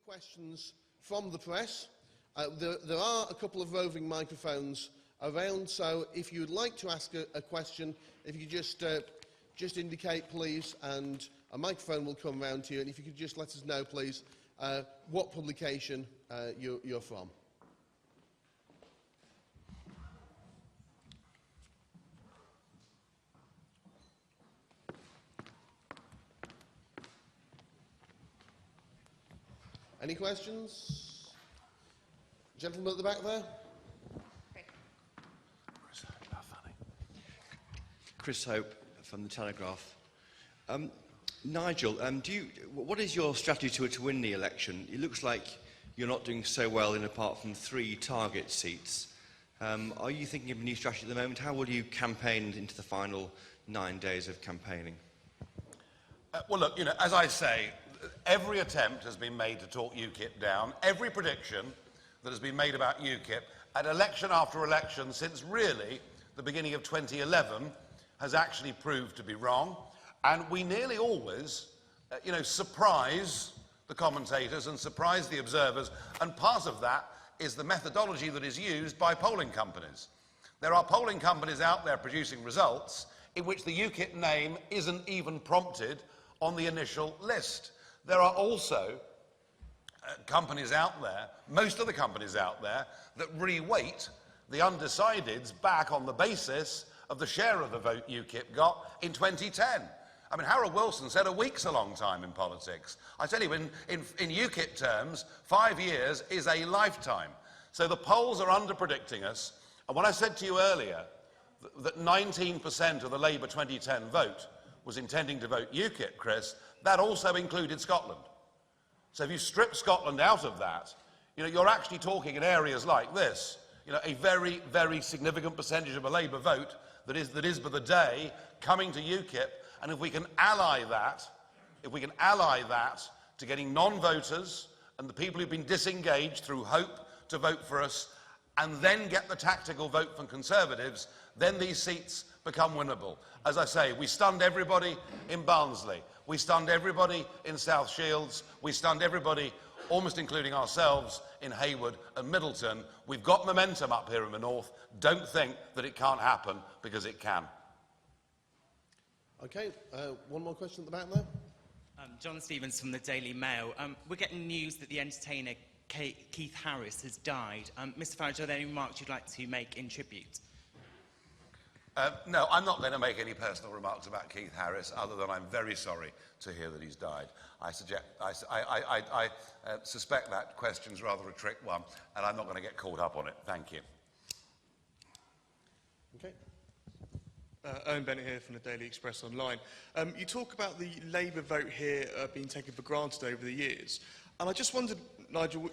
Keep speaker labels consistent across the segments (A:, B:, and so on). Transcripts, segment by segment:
A: questions from the press. There are a couple of roving microphones around, so if you would like to ask a question, if you could just indicate, please, and a microphone will come round to you. And if you could just let us know, please, what publication you're from. Any questions? Gentleman at the back there.
B: Chris Hope from the Telegraph. Nigel, what is your strategy to win the election? It looks like you're not doing so well in apart from 3 target seats. Are you thinking of a new strategy at the moment? How will you campaign into the final 9 days of campaigning?
C: Well, look, as I say, every attempt has been made to talk UKIP down. Every prediction that has been made about UKIP at election after election since really the beginning of 2011 has actually proved to be wrong. And we nearly always, surprise the commentators and surprise the observers. And part of that is the methodology that is used by polling companies. There are polling companies out there producing results in which the UKIP name isn't even prompted on the initial list. There are also companies out there, most of the companies out there, that re-weight the undecideds back on the basis of the share of the vote UKIP got in 2010. I mean, Harold Wilson said a week's a long time in politics. I tell you, in UKIP terms, 5 years is a lifetime. So the polls are under-predicting us. And when I said to you earlier that 19% of the Labour 2010 vote was intending to vote UKIP, Chris, that also included Scotland. So if you strip Scotland out of that, you're actually talking in areas like this, a very, very significant percentage of a Labour vote that is by the day coming to UKIP. And if we can ally that to getting non-voters and the people who've been disengaged through hope to vote for us, and then get the tactical vote from Conservatives, then these seats become winnable. As I say, we stunned everybody in Barnsley. We stunned everybody in South Shields. We stunned everybody, almost including ourselves, in Hayward and Middleton. We've got momentum up here in the north. Don't think that it can't happen, because it can.
A: OK, one more question at the back there.
D: John Stevens from the Daily Mail. We're getting news that the entertainer Keith Harris has died. Mr Farage, are there any remarks you'd like to make in tribute?
C: No, I'm not going to make any personal remarks about Keith Harris, other than I'm very sorry to hear that he's died. I suspect that question's rather a trick one, and I'm not going to get caught up on it. Thank you.
A: Okay.
E: Owen Bennett here from the Daily Express Online. You talk about the Labour vote here being taken for granted over the years. And I just wondered, Nigel,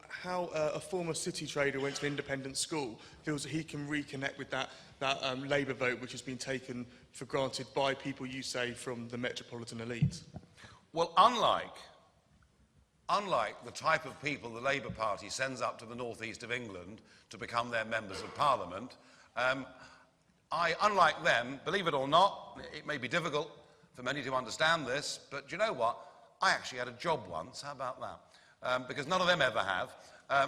E: how a former city trader went to an independent school feels that he can reconnect with that Labour vote, which has been taken for granted by people, you say, from the metropolitan elite.
C: Well, unlike the type of people the Labour Party sends up to the northeast of England to become their members of Parliament, unlike them, believe it or not, it may be difficult for many to understand this, but do you know what? I actually had a job once. How about that? Because none of them ever have.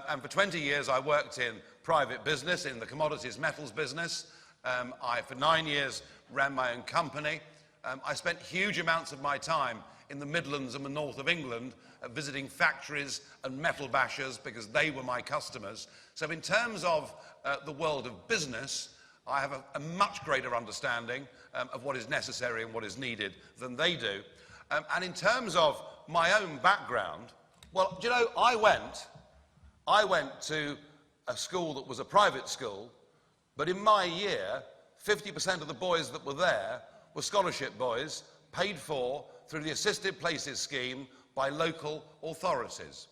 C: And for 20 years, I worked in private business, in the commodities metals business. I, for 9 years, ran my own company. I spent huge amounts of my time in the Midlands and the north of England visiting factories and metal bashers, because they were my customers. So in terms of the world of business, I have a much greater understanding of what is necessary and what is needed than they do. And in terms of my own background, well, do you know, I went to a school that was a private school, but in my year, 50% of the boys that were there were scholarship boys, paid for through the Assisted Places scheme by local authorities.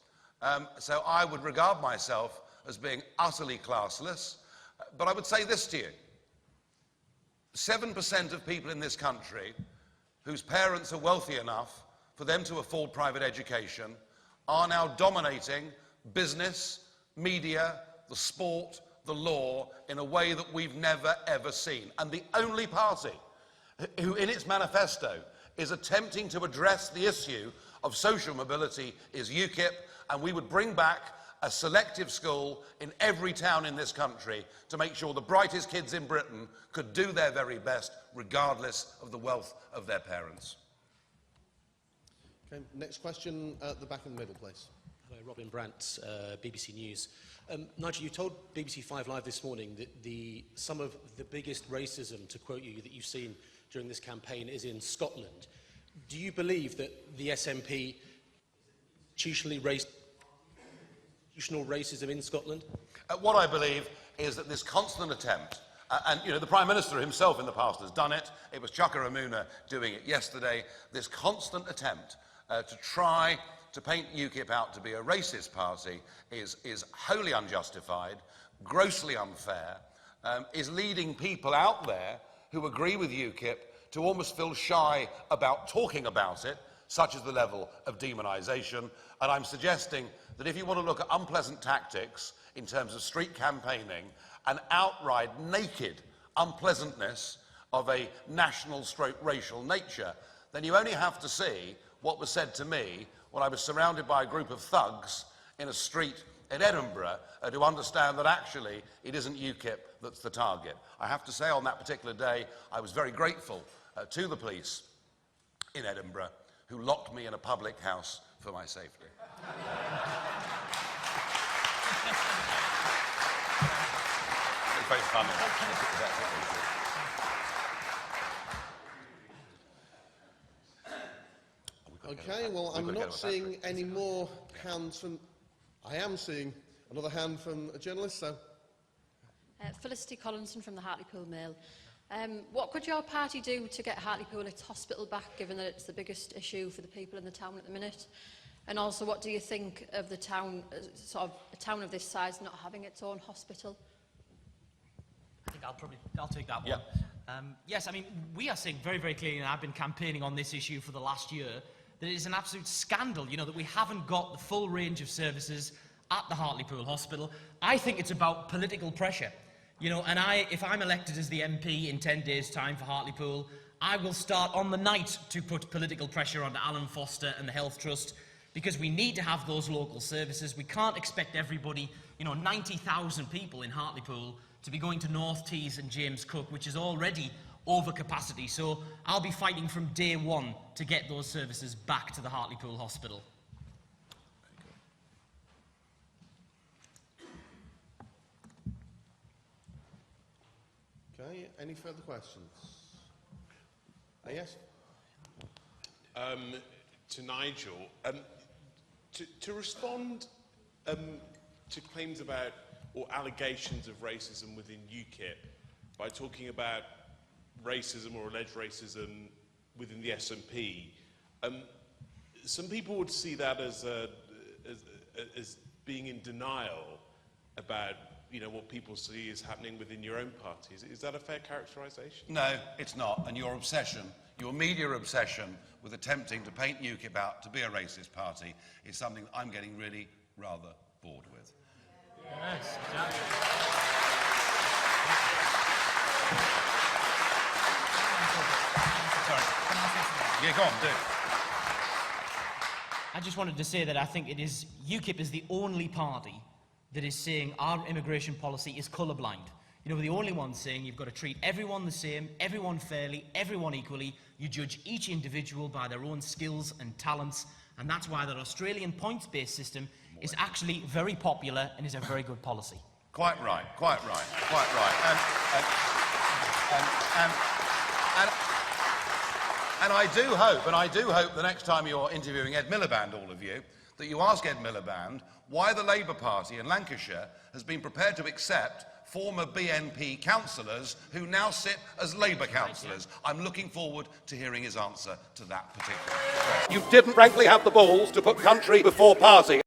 C: So I would regard myself as being utterly classless. But I would say this to you. 7% of people in this country whose parents are wealthy enough for them to afford private education are now dominating business, media, the sport, the law in a way that we've never, ever seen. And the only party who in its manifesto is attempting to address the issue of social mobility is UKIP, and we would bring back a selective school in every town in this country to make sure the brightest kids in Britain could do their very best, regardless of the wealth of their parents.
A: Okay, next question at the back in the middle, please.
F: Hello, Robin Brandt, BBC News. Nigel, you told BBC 5 Live this morning that some of the biggest racism, to quote you, that you've seen during this campaign is in Scotland. Do you believe that the SNP institutional racism in Scotland?
C: What I believe is that this constant attempt, and you know, the Prime Minister himself in the past has done it, it was Chuka Umunna doing it yesterday, this constant attempt to try to paint UKIP out to be a racist party is wholly unjustified, grossly unfair, is leading people out there who agree with UKIP to almost feel shy about talking about it, such as the level of demonisation. And I'm suggesting that if you want to look at unpleasant tactics in terms of street campaigning and outright naked unpleasantness of a national/racial nature, then you only have to see what was said to me when I was surrounded by a group of thugs in a street in Edinburgh to understand that actually it isn't UKIP that's the target. I have to say on that particular day I was very grateful to the police in Edinburgh who locked me in a public house for my safety. It's very funny.
A: Okay, well, I'm not seeing any more hands from... I am seeing another hand from a journalist, so...
G: Felicity Collinson from the Hartlepool Mail. What could your party do to get Hartlepool its hospital back, given that it's the biggest issue for the people in the town at the minute? And also, what do you think of the town, sort of a town of this size, not having its own hospital?
H: I think I'll take that one. Yeah. Yes, I mean, we are saying very, very clearly, and I've been campaigning on this issue for the last year, that it is an absolute scandal, you know, that we haven't got the full range of services at the Hartlepool Hospital. I think it's about political pressure. You know, and if I'm elected as the MP in 10 days' time for Hartlepool, I will start on the night to put political pressure on Alan Foster and the Health Trust, because we need to have those local services. We can't expect everybody, you know, 90,000 people in Hartlepool to be going to North Tees and James Cook, which is already over capacity. So I'll be fighting from day one to get those services back to the Hartlepool Hospital.
A: Okay, any further questions? Yes?
I: To Nigel, to respond to claims about or allegations of racism within UKIP by talking about racism or alleged racism within the SNP, some people would see that as being in denial about, you know, what people see is happening within your own party. Is that a fair characterisation?
C: No, it's not. And your obsession, your media obsession with attempting to paint UKIP out to be a racist party is something I'm getting really rather bored with.
H: Yes, exactly.
C: Sorry. Yeah, go on, do.
H: I just wanted to say that I think UKIP is the only party that is saying our immigration policy is colourblind. You know, we're the only ones saying you've got to treat everyone the same, everyone fairly, everyone equally. You judge each individual by their own skills and talents, and that's why that Australian points-based system is actually very popular and is a very good policy.
C: Quite right, quite right, quite right. And I do hope the next time you're interviewing Ed Miliband, all of you, that you ask Ed Miliband why the Labour Party in Lancashire has been prepared to accept former BNP councillors who now sit as Labour councillors. I'm looking forward to hearing his answer to that particular question.
J: You didn't frankly have the balls to put country before party.